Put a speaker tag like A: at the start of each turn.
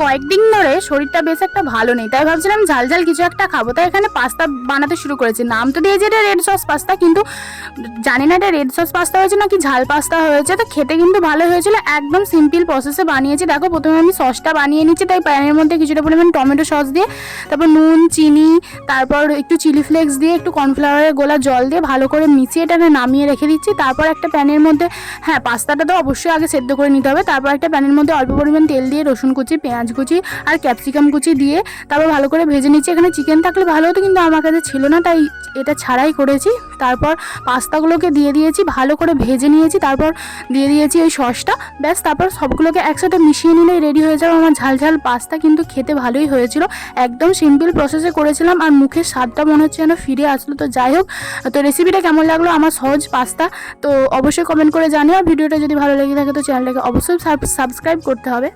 A: কয়েকদিন ধরে শরীরটা বেশ একটা ভালো নেই, তাই ভাবছিলাম ঝাল ঝাল কিছু একটা খাবো। তাই এখানে পাস্তা বানাতে শুরু করেছি। নাম তো দিয়েছে এটা রেড সস পাস্তা, কিন্তু জানি না এটা রেড সস পাস্তা হয়েছে নাকি ঝাল পাস্তা হয়েছে। তো খেতে কিন্তু ভালো হয়েছিল, একদম সিম্পল প্রসেসে বানিয়েছি। দেখো প্রথমে আমি সসটা বানিয়ে নিচ্ছি, তাই প্যানের মধ্যে কিছুটা পরিমাণ টমেটো সস দিয়ে, তারপর নুন, চিনি, তারপর একটু চিলি ফ্লেক্স দিয়ে, একটু কর্নফ্লাওয়ারের গোলা জল দিয়ে ভালো করে মিশিয়ে এটাকে নামিয়ে রেখে দিচ্ছি। তারপর একটা প্যানের মধ্যে, হ্যাঁ পাস্তাটা তো অবশ্যই আগে সেদ্ধ করে নিতে হবে। তারপর একটা প্যানের মধ্যে অল্প পরিমাণ তেল দিয়ে রসুন কুচি, পেঁয়াজ কুচি আর ক্যাপসিকাম কুচি দিয়ে তারপর ভালো করে ভেজে নিচ্ছি। এখানে চিকেন থাকলে ভালো হতো, কিন্তু আমার কাছে ছিল না, তাই এটা ছাড়াই করেছি। তারপর পাস্তাগুলোকে দিয়ে দিয়েছি, ভালো করে ভেজে নিয়েছি। তারপর দিয়ে দিয়েছি ওই সসটা, ব্যাস। তারপর সবগুলোকে একসাথে মিশিয়ে নিলেই রেডি হয়ে যাবে আমার ঝাল ঝাল পাস্তা। কিন্তু খেতে ভালোই হয়েছিল, একদম সিম্পল প্রসেসে করেছিলাম, আর মুখের স্বাদটা মনে হচ্ছে যেন ফিরে আসলো। তো যাই হোক, তো রেসিপিটা কেমন লাগলো আমার সহজ পাস্তা, তো অবশ্যই কমেন্ট করে জানিও। ভিডিওটা যদি ভালো লেগে থাকে তো চ্যানেলটাকে অবশ্যই সাবস্ক্রাইব করতে হবে।